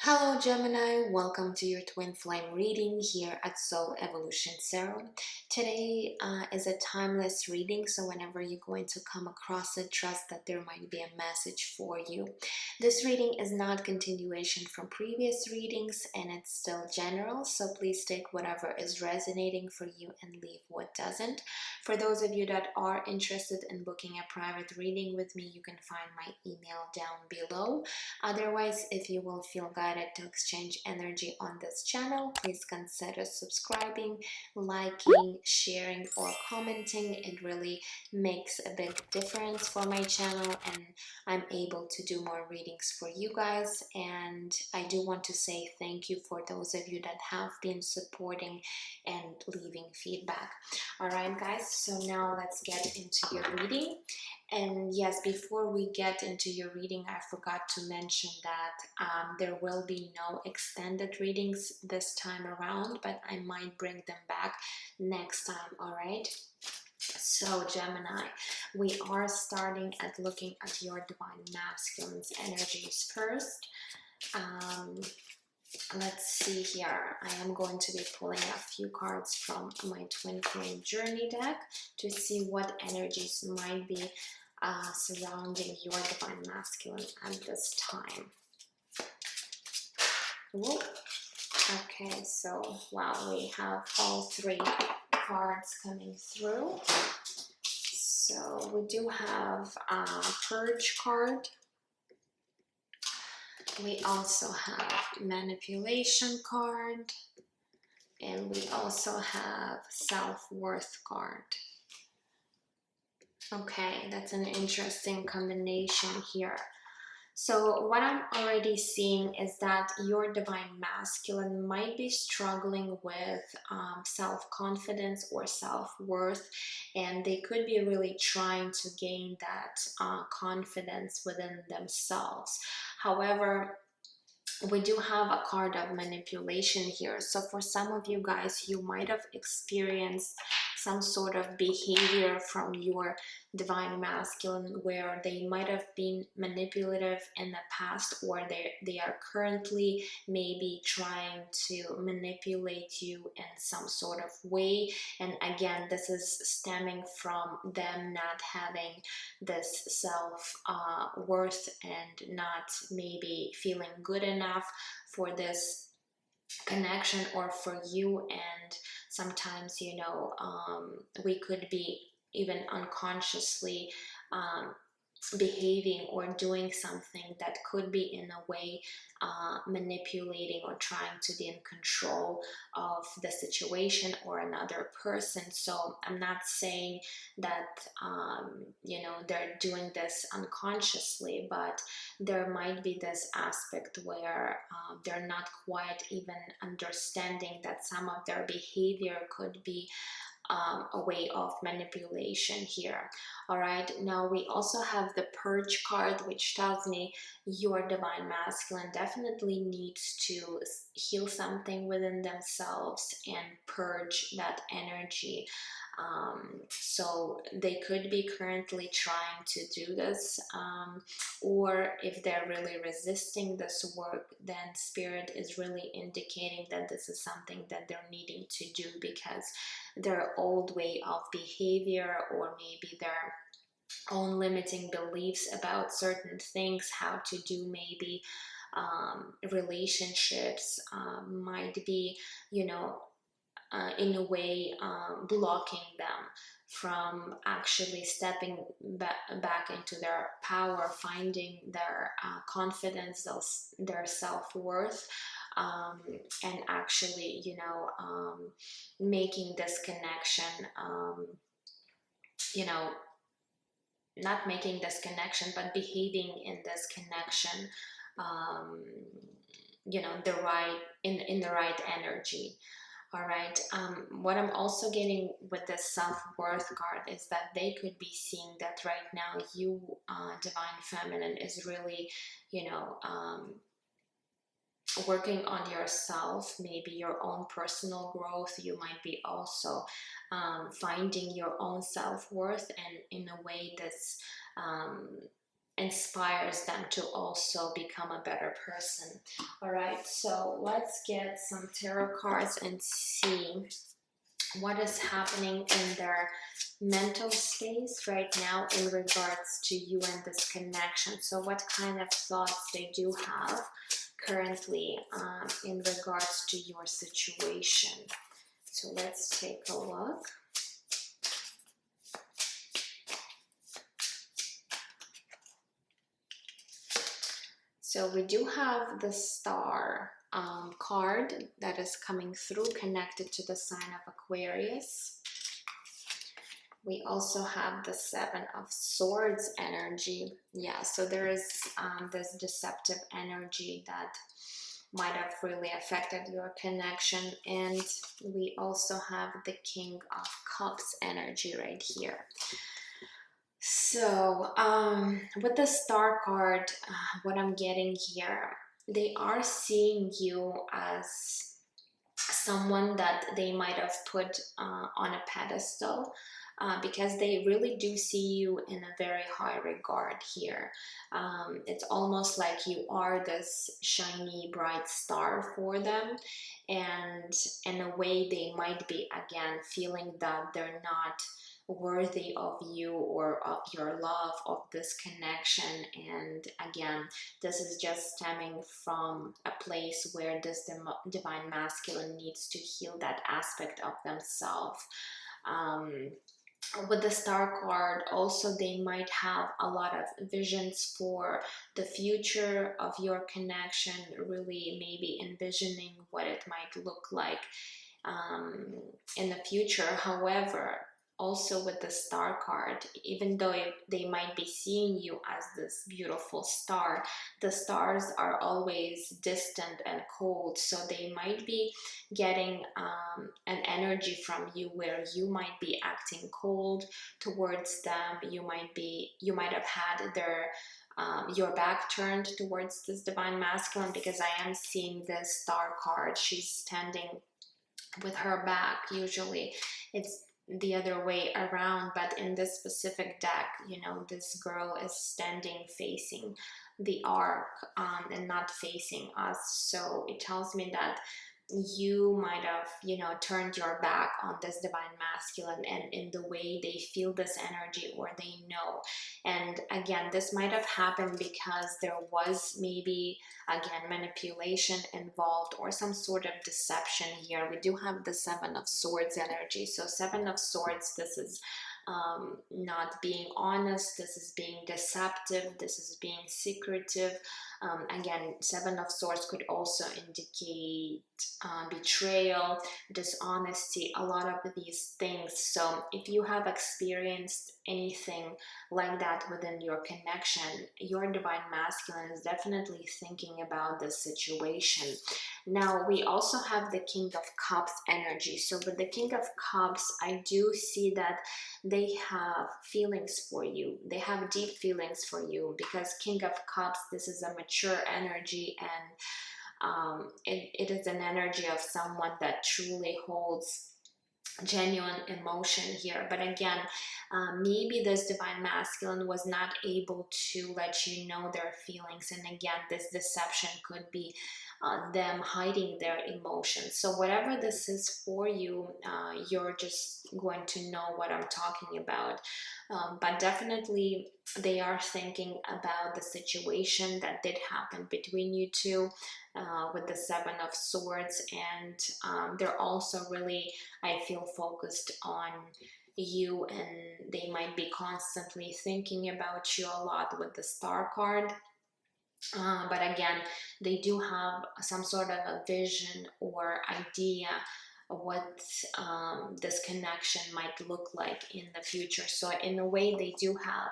Hello Gemini, welcome to your twin flame reading here at Soul Evolution Tarot. Today is a timeless reading, so whenever you're going to come across it, trust that there might be a message for you. This reading is not continuation from previous readings and it's still general, so please take whatever is resonating for you and leave what doesn't. For those of you that are interested in booking a private reading with me, you can find my email down below. Otherwise, if you will feel guided to exchange energy on this channel, please consider subscribing, liking, sharing, or commenting. It really makes a big difference for my channel and I'm able to do more readings for you guys. And I do want to say thank you for those of you that have been supporting and leaving feedback. Alright guys, so now let's get into your reading. And yes, before we get into your reading, I forgot to mention that there will be no extended readings this time around, but I might bring them back next time, all right? So Gemini, we are starting at looking at your divine masculine's energies first. Let's see here. I am going to be pulling a few cards from my Twin Flame Journey deck to see what energies might be surrounding your divine masculine at this time. Whoa. Okay, so wow, we have all three cards coming through. So we do have a Purge card. We also have Manipulation card. And we also have Self-Worth card. Okay, that's an interesting combination here. So what I'm already seeing is that your divine masculine might be struggling with self-confidence or self-worth, and they could be really trying to gain that confidence within themselves. However, we do have a card of manipulation here. So for some of you guys, you might have experienced some sort of behavior from your divine masculine where they might have been manipulative in the past, or they are currently maybe trying to manipulate you in some sort of way. And again, this is stemming from them not having this self-worth and not maybe feeling good enough for this connection or for you. And sometimes, you know, we could be even unconsciously behaving or doing something that could be in a way manipulating or trying to be in control of the situation or another person. So I'm not saying that you know, they're doing this unconsciously, but there might be this aspect where they're not quite even understanding that some of their behavior could be a way of manipulation here. All right, now we also have the Purge card, which tells me your divine masculine definitely needs to heal something within themselves and purge that energy. So they could be currently trying to do this, or if they're really resisting this work, then Spirit is really indicating that this is something that they're needing to do because their old way of behavior, or maybe their own limiting beliefs about certain things, how to do maybe relationships, might be, you know, in a way blocking them from actually stepping back into their power, finding their confidence, their self-worth, and actually, you know, making this connection, you know, not making this connection, but behaving in this connection, you know, the right in the right energy. All right. What I'm also getting with the self-worth card is that they could be seeing that right now you, divine feminine, is really, you know, working on yourself, maybe your own personal growth. You might be also finding your own self-worth, and in a way that's inspires them to also become a better person. All right, so let's get some tarot cards and see what is happening in their mental space right now in regards to you and this connection. So what kind of thoughts they do have currently in regards to your situation. So let's take a look. So we do have the Star card that is coming through, connected to the sign of Aquarius. We also have the Seven of Swords energy. Yeah, so there is this deceptive energy that might have really affected your connection. And we also have the King of Cups energy right here. So with the Star card, what I'm getting here, they are seeing you as someone that they might have put on a pedestal, because they really do see you in a very high regard here. It's almost like you are this shiny, bright star for them, and in a way they might be, again, feeling that they're not worthy of you or of your love, of this connection. And again, this is just stemming from a place where this divine masculine needs to heal that aspect of themselves. With the Star card also, they might have a lot of visions for the future of your connection, really maybe envisioning what it might look like in the future. However, also with the Star card, even though they might be seeing you as this beautiful star, the stars are always distant and cold. So they might be getting an energy from you where you might be acting cold towards them. You might have had their your back turned towards this divine masculine, because I am seeing this Star card. She's standing with her back. Usually it's the other way around, but in this specific deck, you know, this girl is standing facing the arc and not facing us. So it tells me that you might have, you know, turned your back on this divine masculine, and in the way they feel this energy or they know. And again, this might have happened because there was maybe, again, manipulation involved or some sort of deception here. We do have the Seven of Swords energy. So Seven of Swords, this is not being honest, this is being deceptive, this is being secretive. Again, Seven of Swords could also indicate betrayal, dishonesty, a lot of these things. So if you have experienced anything like that within your connection, your divine masculine is definitely thinking about this situation. Now we also have the King of Cups energy. So with the King of Cups, I do see that they have feelings for you. They have deep feelings for you, because King of Cups, this is a mature energy, and it is an energy of someone that truly holds genuine emotion here. But again, maybe this divine masculine was not able to let you know their feelings, and again, this deception could be them hiding their emotions. So whatever this is for you, you're just going to know what I'm talking about. But definitely they are thinking about the situation that did happen between you two, with the Seven of Swords. And they're also really, I feel, focused on you, and they might be constantly thinking about you a lot with the Star card. But again, they do have some sort of a vision or idea of what this connection might look like in the future. So in a way, they do have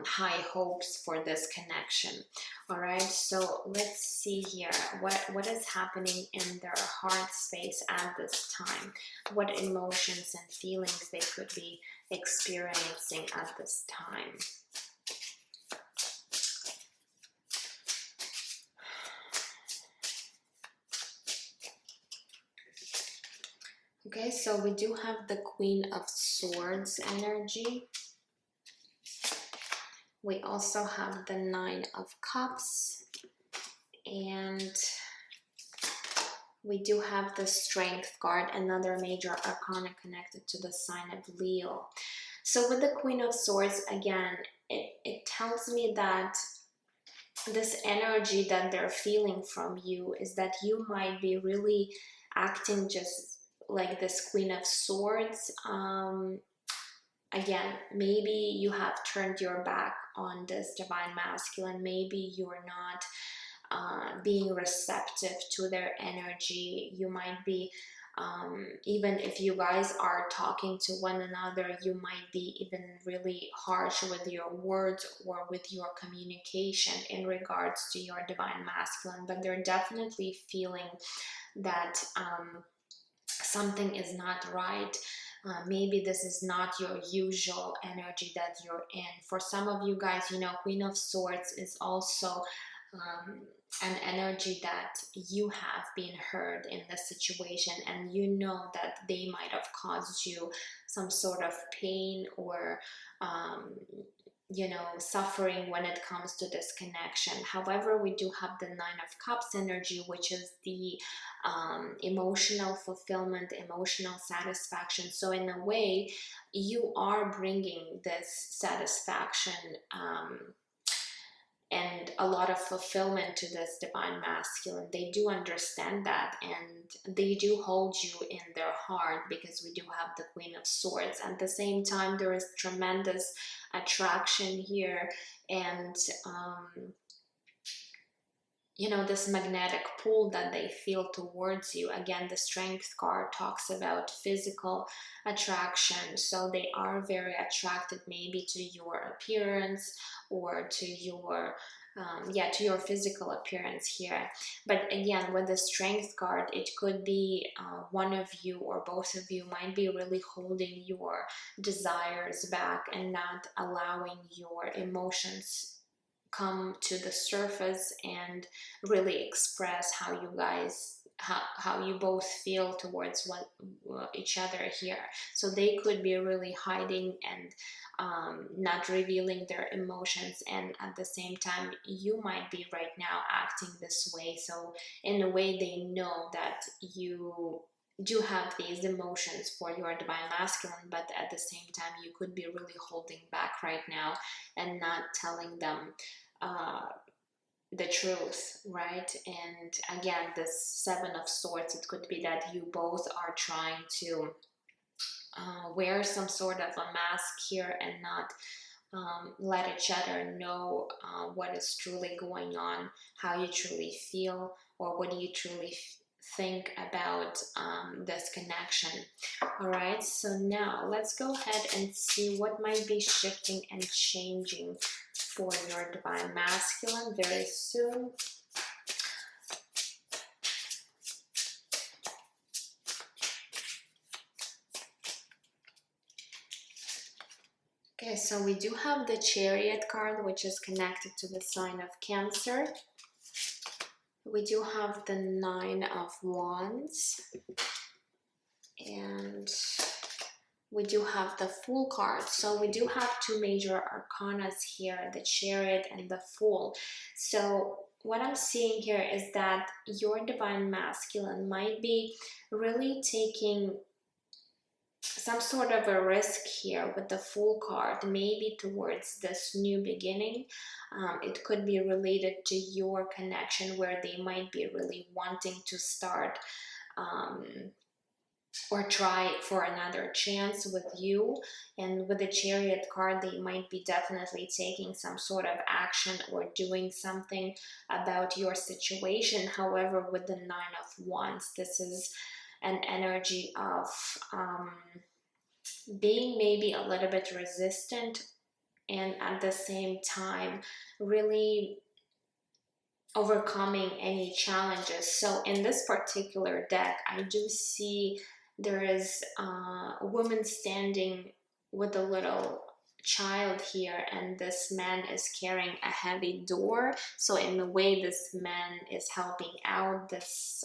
high hopes for this connection. All right, so let's see here what is happening in their heart space at this time. What emotions and feelings they could be experiencing at this time. Okay, so we do have the Queen of Swords energy. We also have the Nine of Cups, and we do have the Strength card, another major arcana connected to the sign of Leo. So with the Queen of Swords, again, it tells me that this energy that they're feeling from you is that you might be really acting just like this Queen of Swords. Again, maybe you have turned your back on this divine masculine. Maybe you're not being receptive to their energy. You might be, even if you guys are talking to one another, you might be even really harsh with your words or with your communication in regards to your divine masculine. But they're definitely feeling that something is not right. Maybe this is not your usual energy that you're in. For some of you guys, you know, Queen of Swords is also an energy that you have been hurt in the situation, and you know that they might have caused you some sort of pain or you know, suffering when it comes to this connection. However, we do have the Nine of Cups energy, which is the emotional fulfillment, emotional satisfaction. So in a way, you are bringing this satisfaction and a lot of fulfillment to this divine masculine. They do understand that, and they do hold you in their heart, because we do have the Queen of Swords. At the same time, there is tremendous attraction here, and you know, this magnetic pull that they feel towards you. Again, the Strength card talks about physical attraction, so they are very attracted maybe to your appearance or to your yeah, to your physical appearance here. But again, with the Strength card, it could be one of you or both of you might be really holding your desires back and not allowing your emotions come to the surface and really express how you guys, how you both feel towards each other here. So they could be really hiding and not revealing their emotions, and at the same time you might be right now acting this way. So in a way, they know that you do have these emotions for your divine masculine, but at the same time you could be really holding back right now and not telling them the truth, right? And again, this Seven of Swords, it could be that you both are trying to wear some sort of a mask here and not let each other know what is truly going on, how you truly feel, or what do you truly think about this connection. All right, so now let's go ahead and see what might be shifting and changing for your divine masculine very soon. Okay, so we do have the Chariot card, which is connected to the sign of Cancer. We do have the Nine of Wands, and we do have the Fool card. So we do have two major arcanas here, the Chariot and the Fool. So what I'm seeing here is that your divine masculine might be really taking some sort of a risk here with the Fool card, maybe towards this new beginning. It could be related to your connection, where they might be really wanting to start or try for another chance with you. And with the Chariot card, they might be definitely taking some sort of action or doing something about your situation. However, with the Nine of Wands, this is an energy of being maybe a little bit resistant, and at the same time really overcoming any challenges. So in this particular deck, I do see there is a woman standing with a little child here, and this man is carrying a heavy door. So in a way, this man is helping out this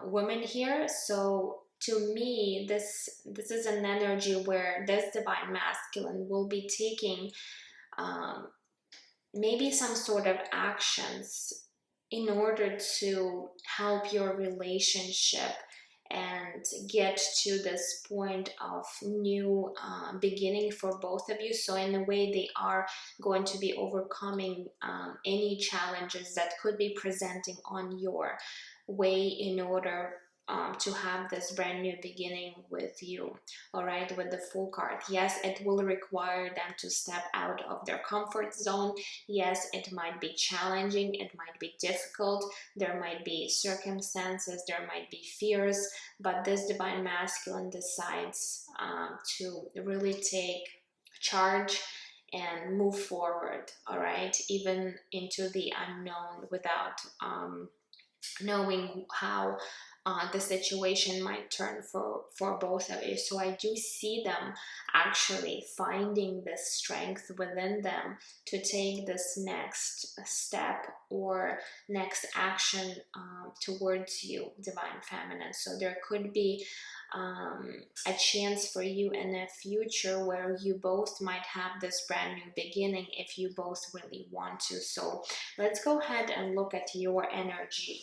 woman here. So to me, this is an energy where this divine masculine will be taking maybe some sort of actions in order to help your relationship and get to this point of new beginning for both of you. So in a way, they are going to be overcoming any challenges that could be presenting on your way in order to have this brand new beginning with you. All right, with the Fool card, yes, it will require them to step out of their comfort zone. Yes, it might be challenging, it might be difficult, there might be circumstances, there might be fears, but this divine masculine decides to really take charge and move forward, all right, even into the unknown, without knowing how the situation might turn for both of you. So I do see them actually finding this strength within them to take this next step or next action towards you, divine feminine. So there could be a chance for you in the future where you both might have this brand new beginning if you both really want to. So let's go ahead and look at your energy.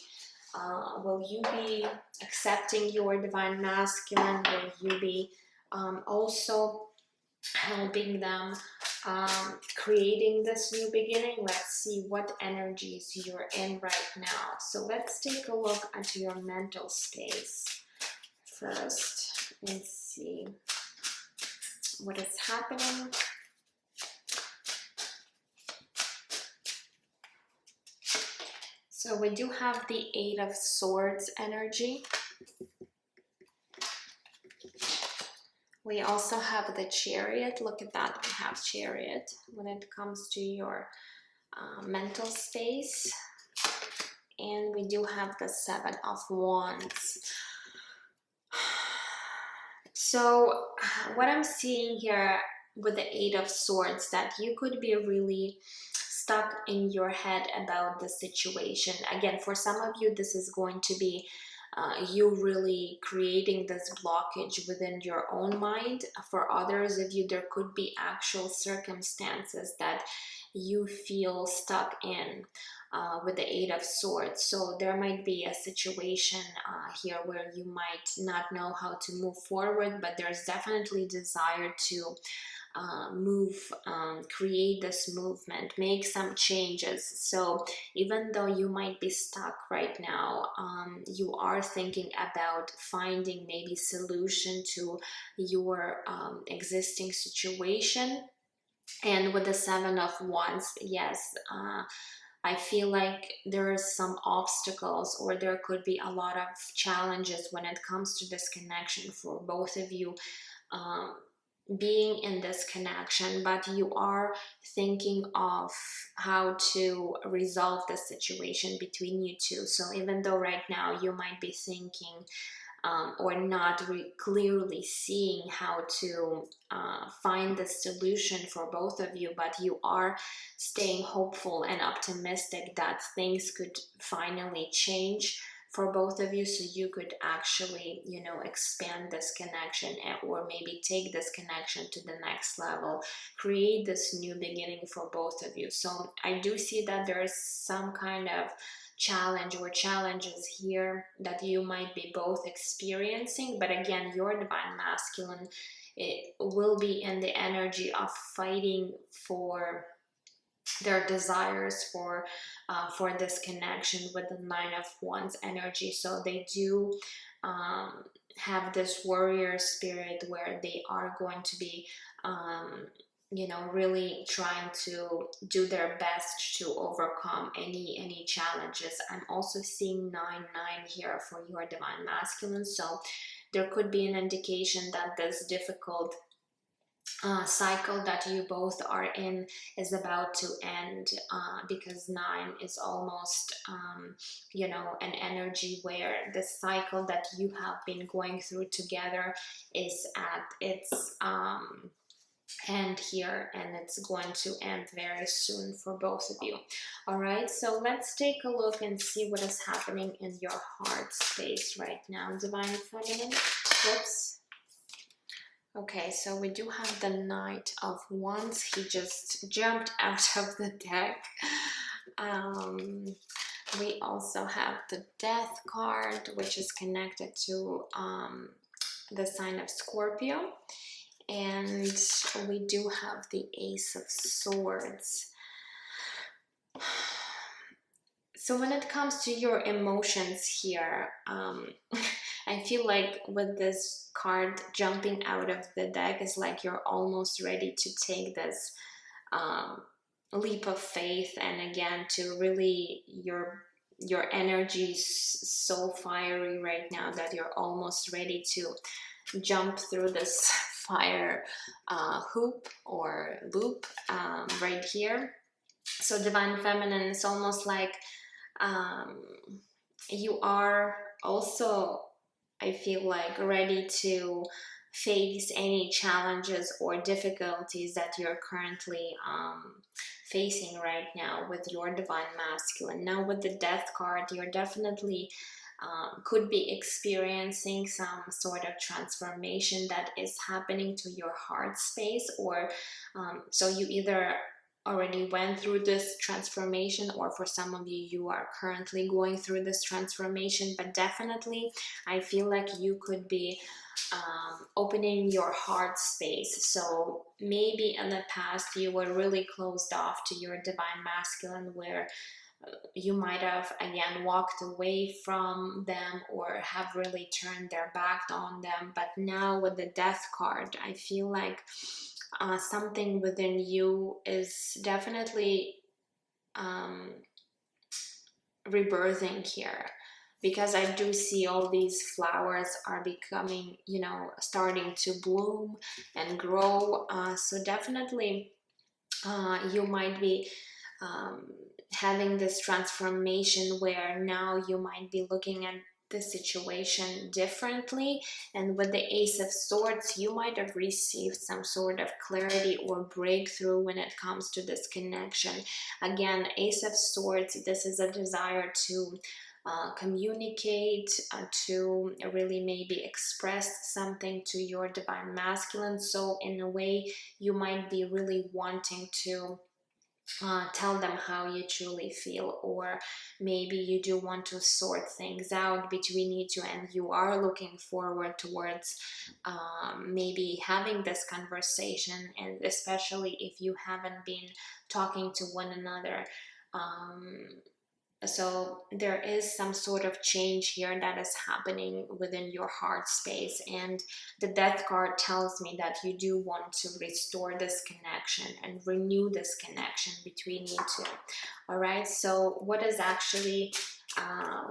Will you be accepting your divine masculine? Will you be also helping them creating this new beginning? Let's see what energies you're in right now. So let's take a look at your mental space first and see what is happening. So we do have the Eight of Swords energy. We also have the Chariot. Look at that, we have Chariot when it comes to your mental space. And we do have the Seven of Wands. So what I'm seeing here with the Eight of Swords, that you could be really stuck in your head about the situation. Again, for some of you, this is going to be you really creating this blockage within your own mind. For others of you, there could be actual circumstances that you feel stuck in with the Eight of Swords. So there might be a situation here where you might not know how to move forward, but there's definitely desire to create this movement, make some changes. So even though you might be stuck right now, you are thinking about finding maybe solution to your existing situation. And with the Seven of Wands, yes, I feel like there are some obstacles, or there could be a lot of challenges when it comes to this connection for both of you. Being in this connection, but you are thinking of how to resolve the situation between you two. So even though right now you might be thinking or not clearly seeing how to find the solution for both of you, but you are staying hopeful and optimistic that things could finally change for both of you, so you could actually, you know, expand this connection, or maybe take this connection to the next level, create this new beginning for both of you. So I do see that there is some kind of challenge or challenges here that you might be both experiencing. But again, your divine masculine, it will be in the energy of fighting for their desires for this connection with the Nine of Wands energy. So they do have this warrior spirit where they are going to be you know, really trying to do their best to overcome any challenges. I'm also seeing 9-9 here for your divine masculine, so there could be an indication that this difficult cycle that you both are in is about to end, because 9 is almost you know, an energy where the cycle that you have been going through together is at its end here, and it's going to end very soon for both of you. All right, so let's take a look and see what is happening in your heart space right now, divine feminine. Whoops. Okay, so we do have the Knight of Wands. He just jumped out of the deck. We also have the Death card, which is connected to the sign of Scorpio. And we do have the Ace of Swords. So when it comes to your emotions here, I feel like with this card jumping out of the deck is like you're almost ready to take this leap of faith, and again to really your energy is so fiery right now that you're almost ready to jump through this fire hoop or loop right here. So Divine Feminine is almost like you are also, I feel like, ready to face any challenges or difficulties that you're currently facing right now with your Divine Masculine. Now with the Death card, you're definitely could be experiencing some sort of transformation that is happening to your heart space, or so you either already went through this transformation, or for some of you, you are currently going through this transformation. But definitely I feel like you could be opening your heart space. So maybe in the past you were really closed off to your Divine Masculine, where you might have again walked away from them or have really turned their back on them. But now with the Death card, I feel like something within you is definitely rebirthing here, because I do see all these flowers are becoming, you know, starting to bloom and grow. So definitely you might be having this transformation where now you might be looking at the situation differently. And with the Ace of Swords, you might have received some sort of clarity or breakthrough when it comes to this connection. Again, Ace of Swords, this is a desire to communicate, to really maybe express something to your Divine Masculine. So in a way, you might be really wanting to tell them how you truly feel, or maybe you do want to sort things out between you two, and you are looking forward towards maybe having this conversation, and especially if you haven't been talking to one another. So there is some sort of change here that is happening within your heart space, and the Death card tells me that you do want to restore this connection and renew this connection between you two. All right, so what is actually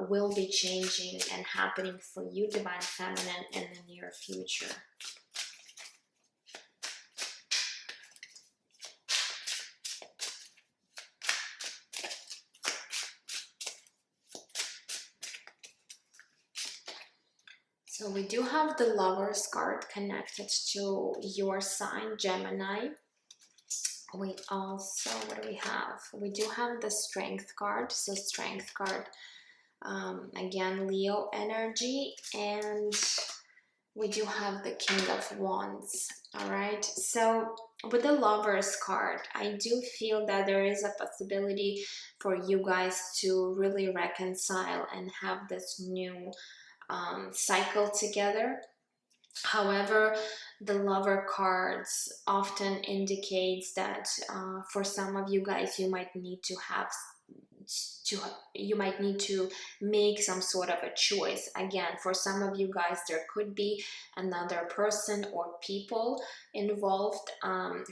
will be changing and happening for you, Divine Feminine, in the near future? So we do have the Lovers card connected to your sign, Gemini. We also, what do we have? We do have the Strength card. So Strength card, again, Leo energy. And we do have the King of Wands. All right. So with the Lovers card, I do feel that there is a possibility for you guys to really reconcile and have this new cycle together. However, the Lover cards often indicates that for some of you guys, you might need to have you might need to make some sort of a choice. Again, for some of you guys, there could be another person or people involved.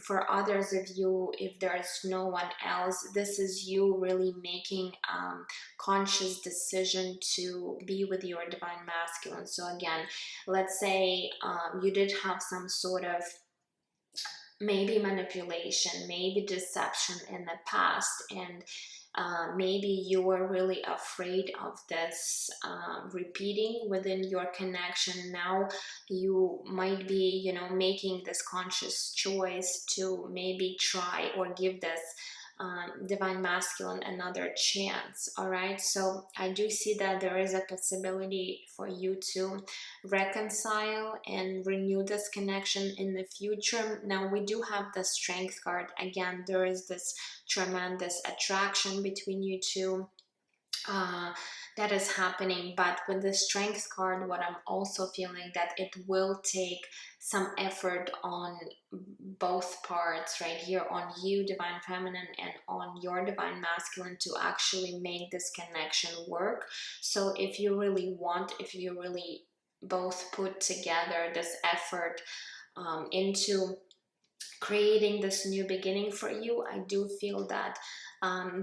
For others of you, if there's no one else, this is you really making conscious decision to be with your Divine Masculine. So again, let's say you did have some sort of maybe manipulation, maybe deception in the past, and maybe you were really afraid of this repeating within your connection. Now you might be, you know, making this conscious choice to maybe try or give this divine masculine another chance. All right, so I do see that there is a possibility for you to reconcile and renew this connection in the future. Now we do have the Strength card. Again, there is this tremendous attraction between you two that is happening, but with the Strength card, what I'm also feeling that it will take some effort on both parts right here, on you divine feminine and on your divine masculine, to actually make this connection work. So if you really want, if you really both put together this effort into creating this new beginning for you, I do feel that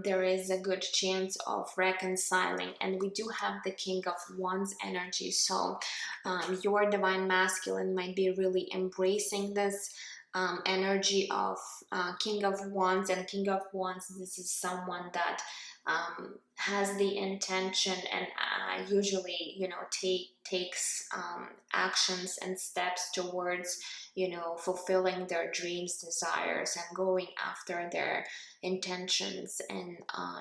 there is a good chance of reconciling. And we do have the King of Wands energy, so your divine masculine might be really embracing this energy of King of Wands. And King of Wands, this is someone that has the intention and usually, you know, takes actions and steps towards, you know, fulfilling their dreams, desires, and going after their intentions and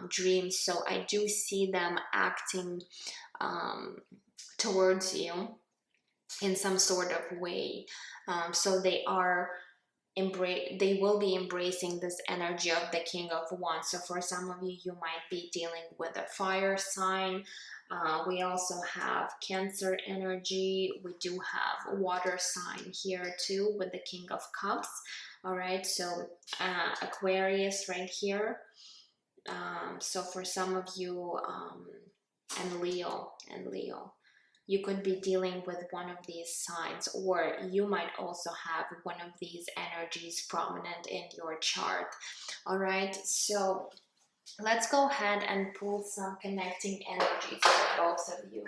dreams. So I do see them acting towards you in some sort of way. So they will be embracing this energy of the King of Wands. So for some of you, you might be dealing with a fire sign. We also have Cancer energy. We do have a water sign here too with the King of Cups. All right, so Aquarius right here. So for some of you, and Leo, you could be dealing with one of these signs, or you might also have one of these energies prominent in your chart. All right, so let's go ahead and pull some connecting energies for both of you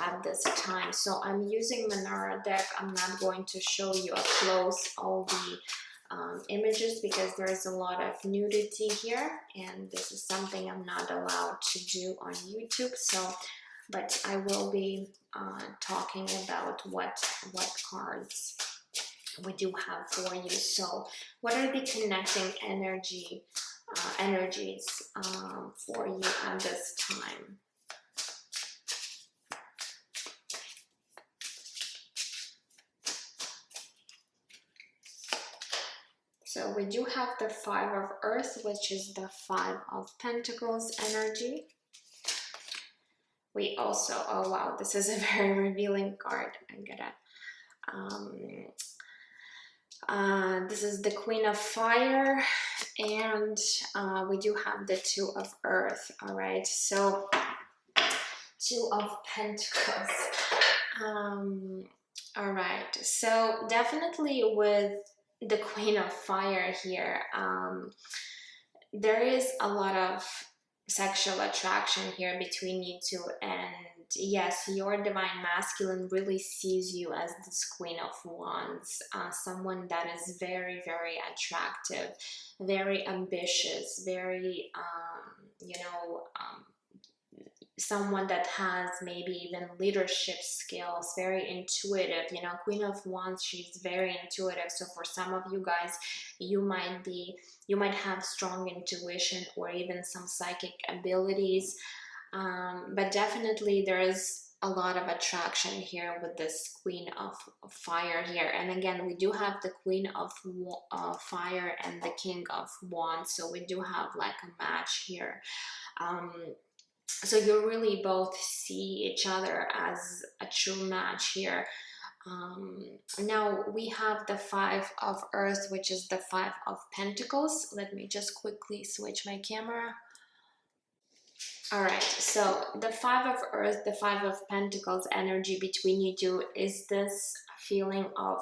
at this time. So I'm using Manara deck. I'm not going to show you up close all the images because there's a lot of nudity here, and this is something I'm not allowed to do on YouTube. So but I will be talking about what cards we do have for you. So what are the connecting energies for you at this time? So we do have the Five of Earth, which is the Five of Pentacles energy. We also, oh wow, this is a very revealing card. I'm gonna, this is the Queen of Fire, and we do have the Two of Earth. All right, so Two of Pentacles. All right, so definitely with the Queen of Fire here, there is a lot of sexual attraction here between you two, and yes, your divine masculine really sees you as this Queen of Wands, someone that is very, very attractive, very ambitious, very someone that has maybe even leadership skills, very intuitive. You know, Queen of Wands, she's very intuitive. So for some of you guys, you might have strong intuition or even some psychic abilities, but definitely there is a lot of attraction here with this Queen of Fire here. And again, we do have the Queen of Fire and the King of Wands, so we do have like a match here. So you really both see each other as a true match here. Now we have the Five of Earth, which is the Five of Pentacles. Let me just quickly switch my camera. All right, so the Five of Earth, the Five of Pentacles energy between you two is this feeling of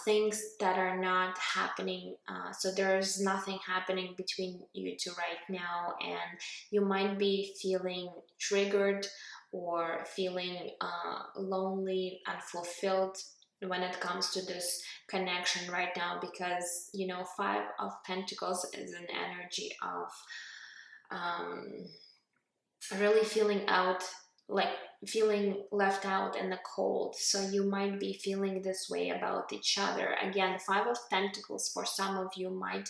things that are not happening. So there's nothing happening between you two right now, and you might be feeling triggered or feeling lonely, unfulfilled when it comes to this connection right now, because you know, Five of Pentacles is an energy of really feeling out, like feeling left out in the cold. So you might be feeling this way about each other. Again, Five of Pentacles for some of you might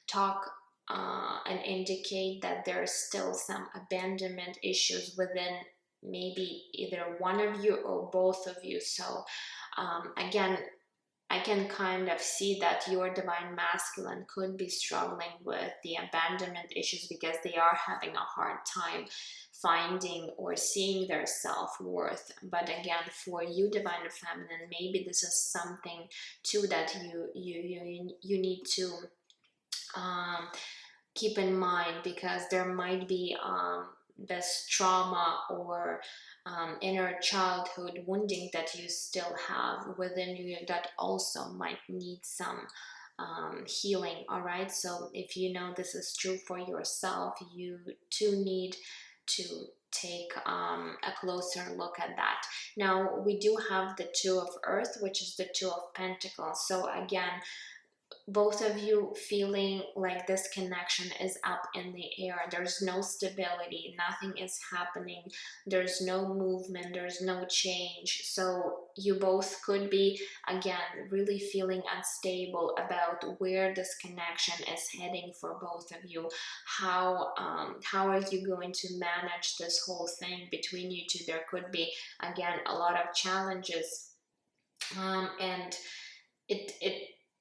talk and indicate that there's still some abandonment issues within maybe either one of you or both of you. So again, I can kind of see that your divine masculine could be struggling with the abandonment issues because they are having a hard time finding or seeing their self-worth. But again, for you divine feminine, maybe this is something too that you need to um, keep in mind, because there might be this trauma or inner childhood wounding that you still have within you that also might need some healing. All right, so if you know this is true for yourself, you too need to take a closer look at that. Now we do have the Two of Earth, which is the Two of Pentacles. So again, both of you feeling like this connection is up in the air. There's no stability, nothing is happening, there's no movement, there's no change. So you both could be, again, really feeling unstable about where this connection is heading for both of you. How are you going to manage this whole thing between you two? There could be, again, a lot of challenges, and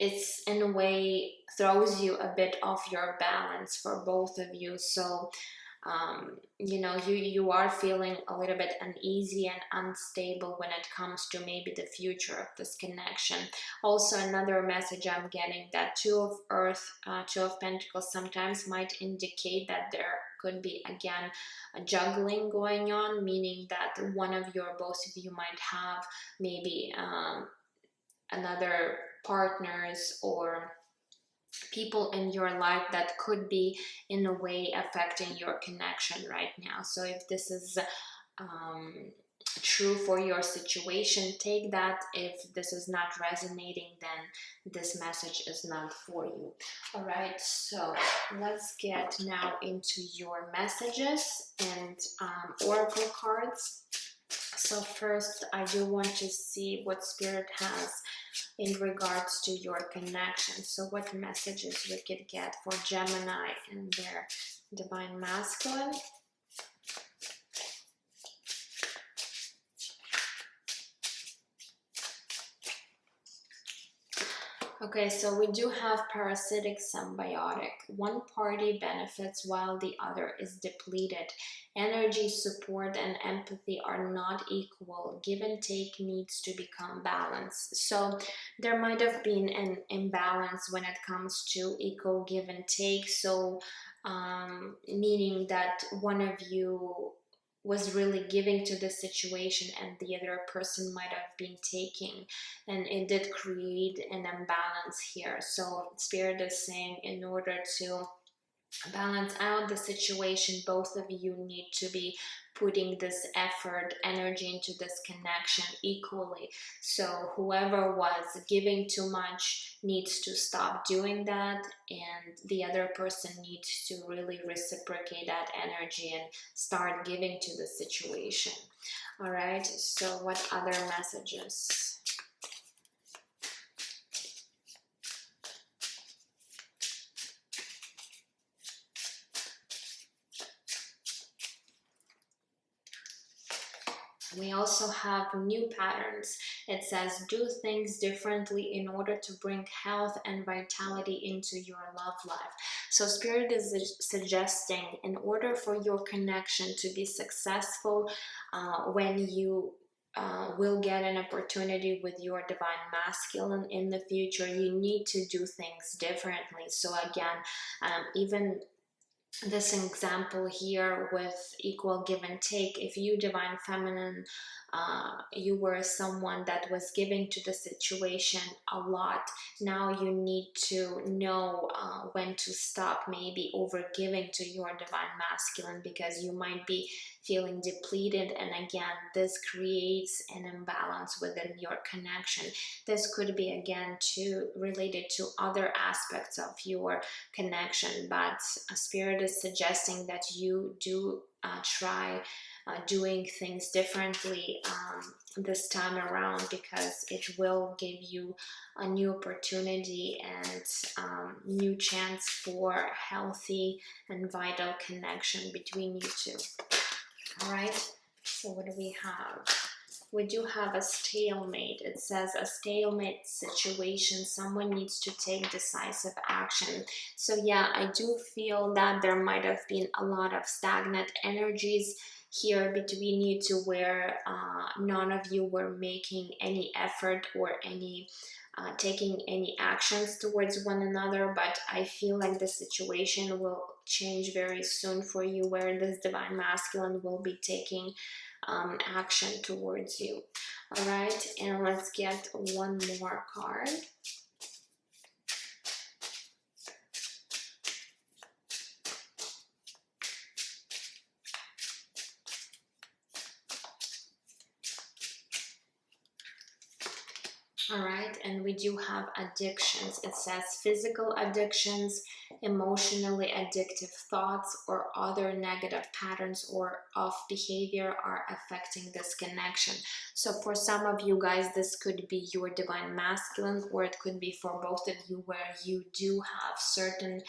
it's in a way throws you a bit off your balance for both of you. So you know, you are feeling a little bit uneasy and unstable when it comes to maybe the future of this connection. Also, another message I'm getting, that Two of Earth, Two of Pentacles sometimes might indicate that there could be, again, a juggling going on, meaning that one of you or both of you might have maybe another partners or people in your life that could be in a way affecting your connection right now. So if this is true for your situation, take that. If this is not resonating, then this message is not for you. All right, so let's get now into your messages and oracle cards. So first, I do want to see what Spirit has in regards to your connection. So what messages we could get for Gemini and their divine masculine. Okay, so we do have parasitic symbiotic. One party benefits while the other is depleted. Energy, support, and empathy are not equal. Give and take needs to become balanced. So there might have been an imbalance when it comes to equal give and take. So meaning that one of you was really giving to the situation and the other person might have been taking, and it did create an imbalance here. So Spirit is saying, in order to balance out the situation, both of you need to be putting this effort, energy into this connection equally. So whoever was giving too much needs to stop doing that, and the other person needs to really reciprocate that energy and start giving to the situation. All right, so what other messages? We also have new patterns. It says, do things differently in order to bring health and vitality into your love life. So Spirit is suggesting, in order for your connection to be successful, when you will get an opportunity with your divine masculine in the future, you need to do things differently. So again, even this example here with equal give and take, if you divine feminine, you were someone that was giving to the situation a lot, now you need to know when to stop maybe over giving to your divine masculine, because you might be feeling depleted, and again, this creates an imbalance within your connection. This could be again related to other aspects of your connection, but Spirit is suggesting that you do try doing things differently this time around, because it will give you a new opportunity and new chance for healthy and vital connection between you two. All right, so what do we have? We do have a stalemate. It says a stalemate situation. Someone needs to take decisive action. So yeah, I do feel that there might have been a lot of stagnant energies here between you two, where none of you were making any effort or any taking any actions towards one another. But I feel like the situation will change very soon for you, where this divine masculine will be taking action towards you. All right, and let's get one more card. All right, and we do have addictions. It says physical addictions, emotionally addictive thoughts, or other negative patterns or of behavior are affecting this connection. So for some of you guys, this could be your divine masculine, or it could be for both of you, where you do have certain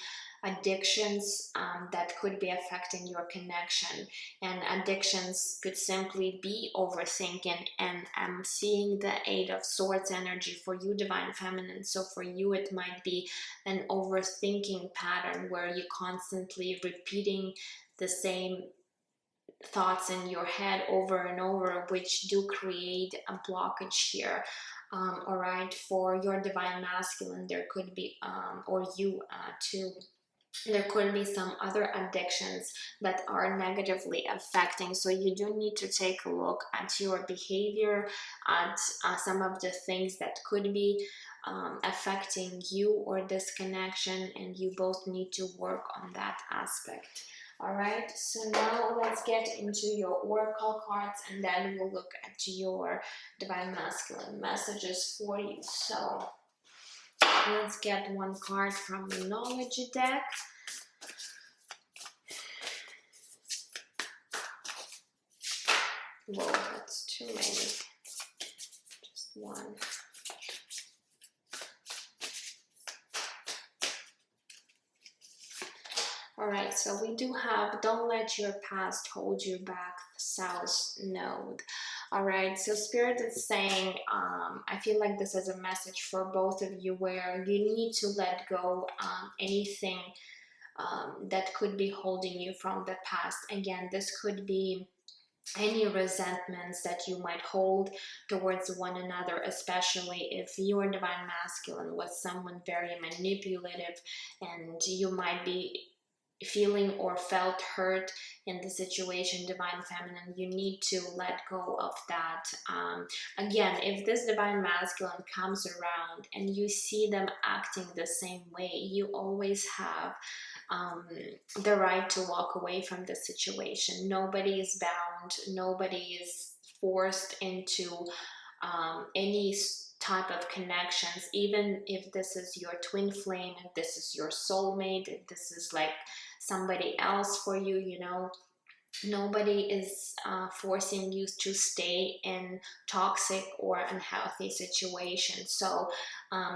addictions that could be affecting your connection. And addictions could simply be overthinking, and I'm seeing the Eight of Swords energy for you, divine feminine. So for you, it might be an overthinking pattern where you're constantly repeating the same thoughts in your head over and over, which do create a blockage here. All right, for your divine masculine, there could be or you too, there could be some other addictions that are negatively affecting. So you do need to take a look at your behavior, at some of the things that could be affecting you or this connection, and you both need to work on that aspect. All right, so now let's get into your oracle cards, and then we'll look at your divine masculine messages for you. So let's get one card from the knowledge deck. Whoa, that's too many. Just one. All right, so we do have don't let your past hold you back, the South Node. All right, so Spirit is saying, I feel like this is a message for both of you, where you need to let go anything that could be holding you from the past. Again, this could be any resentments that you might hold towards one another, especially if your divine masculine was someone very manipulative, and you might be feeling or felt hurt in the situation, divine feminine. You need to let go of that. Again, if this divine masculine comes around and you see them acting the same way, you always have the right to walk away from the situation. Nobody is bound, nobody is forced into any type of connections, even if this is your twin flame, if this is your soulmate, if this is like somebody else for you, you know, nobody is forcing you to stay in toxic or unhealthy situations. So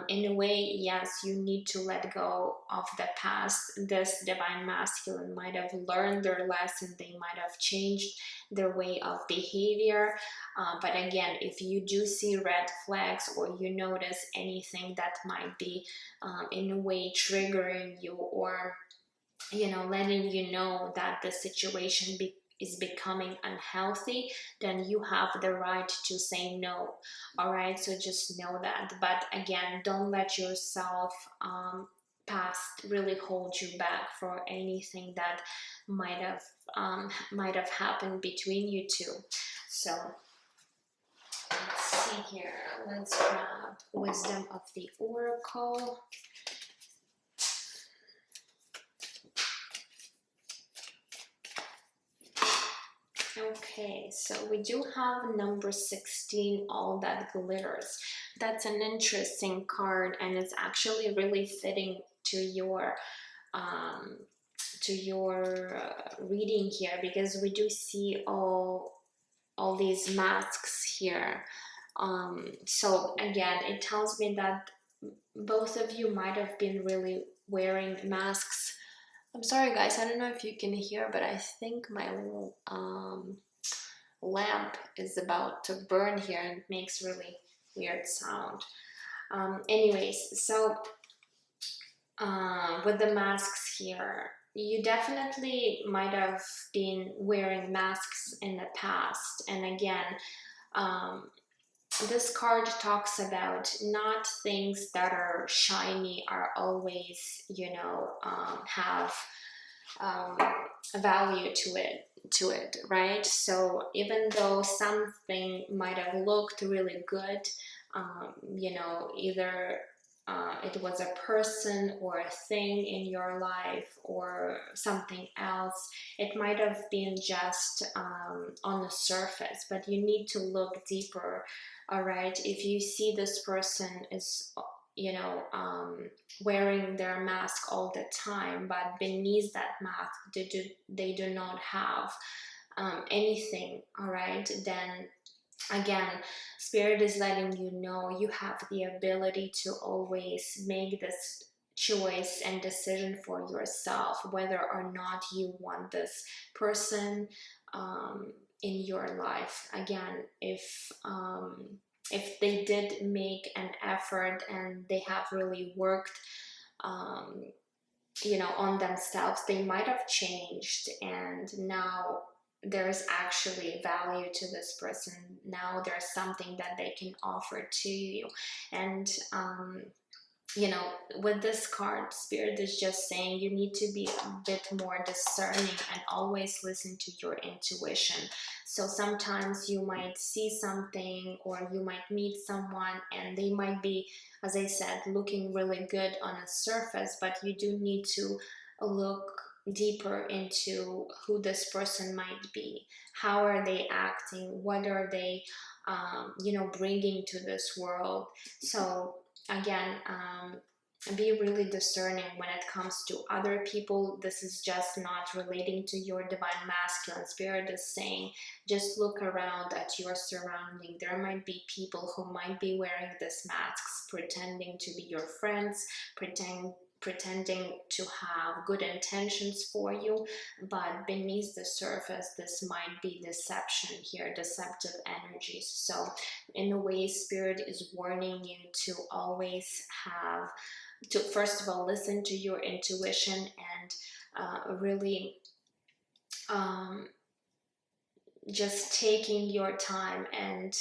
in a way, yes, you need to let go of the past. This divine masculine might have learned their lesson, they might have changed their way of behavior, but again, if you do see red flags, or you notice anything that might be in a way triggering you, or you know, letting you know that the situation is becoming unhealthy, then you have the right to say no. All right, so just know that. But again, don't let yourself past really hold you back for anything that might have happened between you two. So let's see here, let's grab wisdom of the oracle. Okay, so we do have number 16, all that glitters. That's an interesting card, and it's actually really fitting to your reading here, because we do see all these masks here. So again, it tells me that both of you might have been really wearing masks. I'm sorry guys, I don't know if you can hear, but I think my lamp is about to burn here and it makes really weird sound. Anyways, so with the masks here, you definitely might have been wearing masks in the past. And again, this card talks about not things that are shiny are always, you know, have value to it, right? So even though something might have looked really good, you know, either it was a person or a thing in your life or something else, it might have been just on the surface, but you need to look deeper. All right, if you see this person is, you know, wearing their mask all the time, but beneath that mask they do not have anything, all right, then again, Spirit is letting you know you have the ability to always make this choice and decision for yourself, whether or not you want this person in your life. Again, if they did make an effort and they have really worked, you know, on themselves, they might have changed, and now there's actually value to this person. Now there's something that they can offer to you. And you know, with this card, Spirit is just saying you need to be a bit more discerning and always listen to your intuition. So sometimes you might see something or you might meet someone and they might be, as I said, looking really good on the surface, but you do need to look deeper into who this person might be. How are they acting? What are they, you know, bringing to this world? So again, be really discerning when it comes to other people. This is just not relating to your divine masculine. Spirit is saying just look around at your surrounding. There might be people who might be wearing these masks, pretending to be your friends, pretending to have good intentions for you, but beneath the surface this might be deception here, deceptive energies. So in a way, Spirit is warning you to always have to, first of all, listen to your intuition and really just taking your time and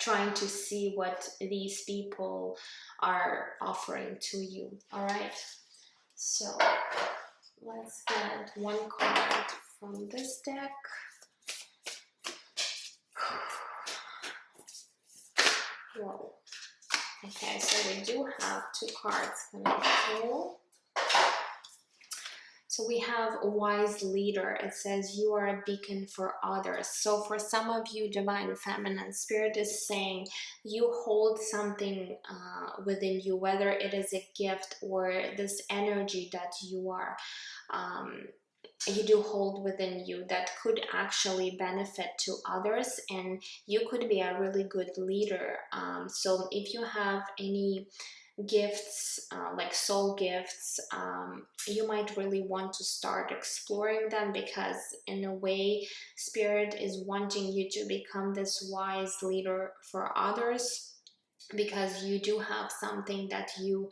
trying to see what these people are offering to you. All right, so let's get one card from this deck. Whoa. Okay, so we do have two cards coming through. So we have a wise leader. It says you are a beacon for others. So for some of you, divine feminine, Spirit is saying you hold something within you, whether it is a gift or this energy that you are you do hold within you that could actually benefit to others, and you could be a really good leader. So if you have any gifts, like soul gifts, you might really want to start exploring them, because in a way Spirit is wanting you to become this wise leader for others, because you do have something that you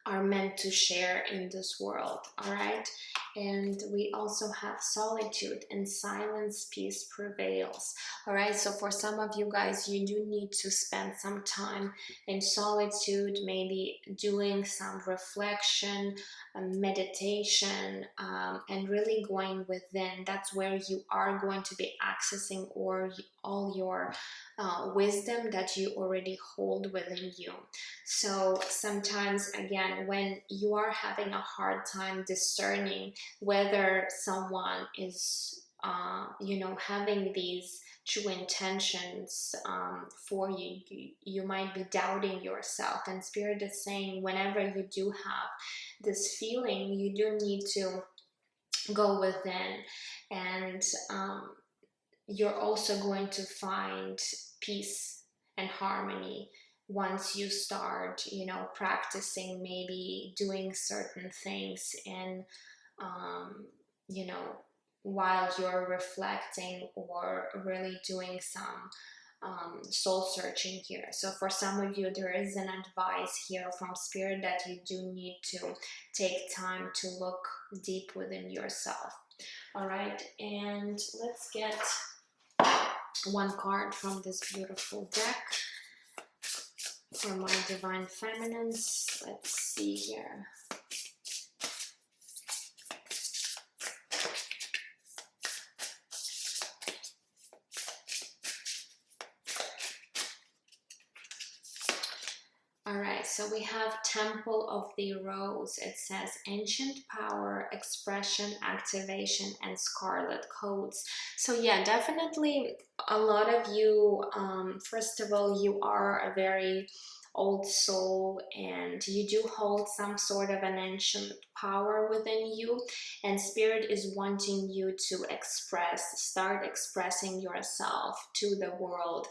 are meant to share in this world. All right, and we also have solitude and silence, peace prevails. All right, so for some of you guys, you do need to spend some time in solitude, maybe doing some reflection, meditation, and really going within. That's where you are going to be accessing all your wisdom that you already hold within you. So sometimes, again, when you are having a hard time discerning whether someone is you know, having these true intentions for you. You might be doubting yourself, and Spirit is saying whenever you do have this feeling, you do need to go within, and you're also going to find peace and harmony once you start, you know, practicing, maybe doing certain things in, um, you know, while you're reflecting or really doing some soul searching here. So for some of you, there is an advice here from Spirit that you do need to take time to look deep within yourself. All right, and let's get one card from this beautiful deck for my divine feminines. Let's see here. Alright, so we have Temple of the Rose. It says ancient power, expression, activation, and scarlet codes. So yeah, definitely a lot of you, first of all, you are a very old soul, and you do hold some sort of an ancient power within you, and Spirit is wanting you to start expressing yourself to the world.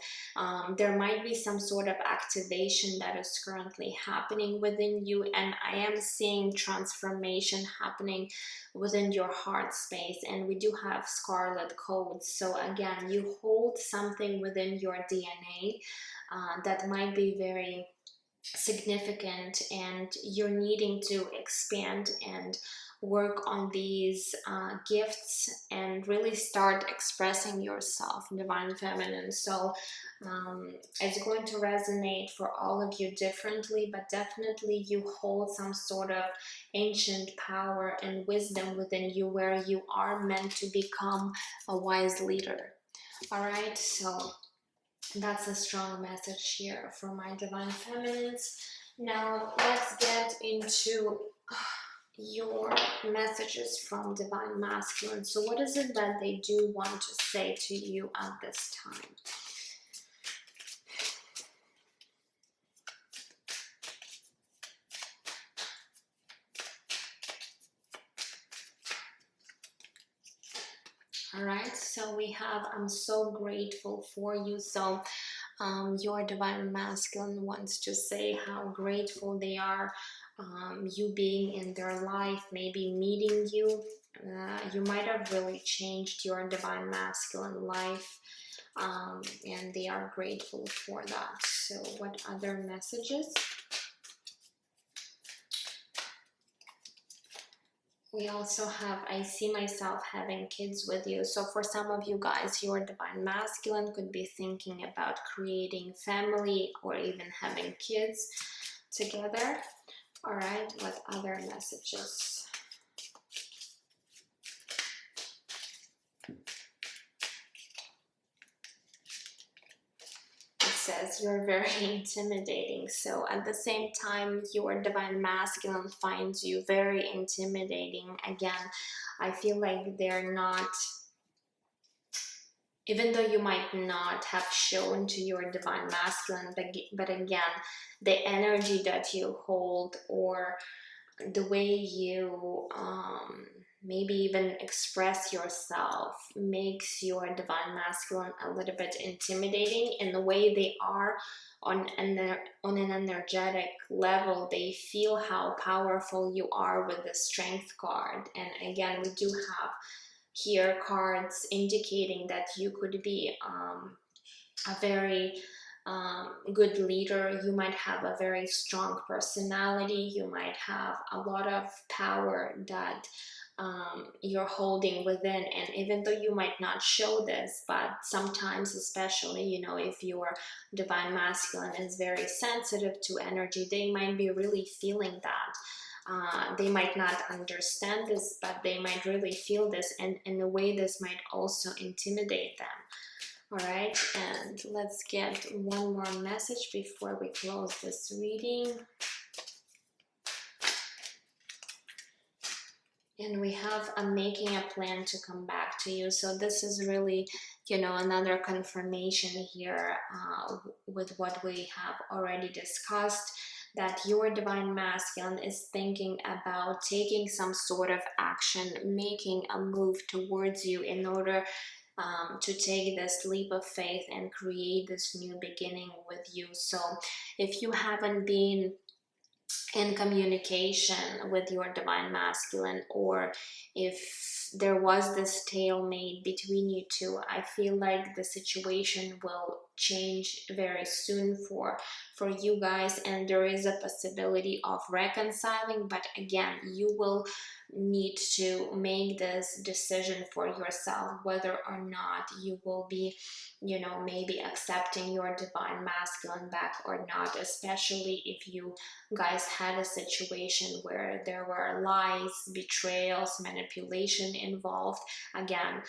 There might be some sort of activation that is currently happening within you, and I am seeing transformation happening within your heart space. And we do have scarlet codes, so again, you hold something within your DNA that might be very significant, and you're needing to expand and work on these gifts and really start expressing yourself, divine feminine. So it's going to resonate for all of you differently, but definitely you hold some sort of ancient power and wisdom within you where you are meant to become a wise leader. All right, so that's a strong message here for my divine feminines. Now let's get into your messages from divine masculine. So what is it that they do want to say to you at this time? All right, so we have, I'm so grateful for you. So your divine masculine wants to say how grateful they are, you being in their life, maybe meeting you. You might have really changed your divine masculine life, and they are grateful for that. So what other messages? We also have, I see myself having kids with you. So for some of you guys, your divine masculine could be thinking about creating family or even having kids together. All right, what other messages? Says you're very intimidating. So at the same time, your divine masculine finds you very intimidating. Again, I feel like they're not, even though you might not have shown to your divine masculine, but again, the energy that you hold, or the way you maybe even express yourself, makes your divine masculine a little bit intimidating. In the way they are on an energetic level, they feel how powerful you are with the strength card. And again, we do have here cards indicating that you could be a very good leader. You might have a very strong personality. You might have a lot of power that you're holding within. And even though you might not show this, but sometimes, especially, you know, if your divine masculine is very sensitive to energy, they might be really feeling that. They might not understand this, but they might really feel this, and in a way this might also intimidate them. All right, and let's get one more message before we close this reading. And we have making a plan to come back to you. So this is really, you know, another confirmation here with what we have already discussed, that your divine masculine is thinking about taking some sort of action, making a move towards you in order to take this leap of faith and create this new beginning with you. So if you haven't been in communication with your divine masculine, or if there was this stalemate between you two, I feel like the situation will change very soon for you guys, and there is a possibility of reconciling. But again, you will need to make this decision for yourself, whether or not you will be, you know, maybe accepting your divine masculine back or not, especially if you guys had a situation where there were lies, betrayals, manipulation involved. Again,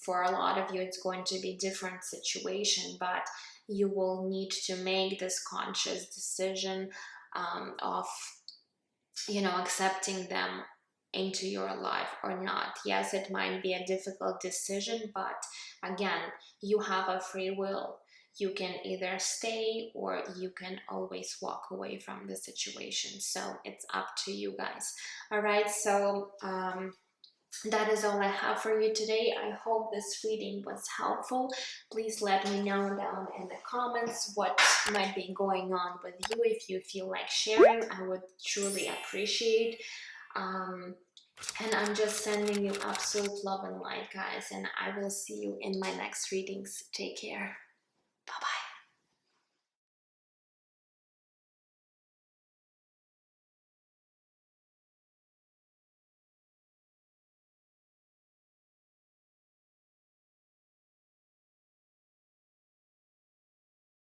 for a lot of you, it's going to be different situation, but you will need to make this conscious decision of, you know, accepting them into your life or not. Yes, it might be a difficult decision, but again, you have a free will. You can either stay or you can always walk away from the situation. So it's up to you guys. All right, so that is all I have for you today. I hope this reading was helpful. Please let me know down in the comments what might be going on with you. If you feel like sharing, I would truly appreciate. And I'm just sending you absolute love and light, guys, and I will see you in my next readings. Take care.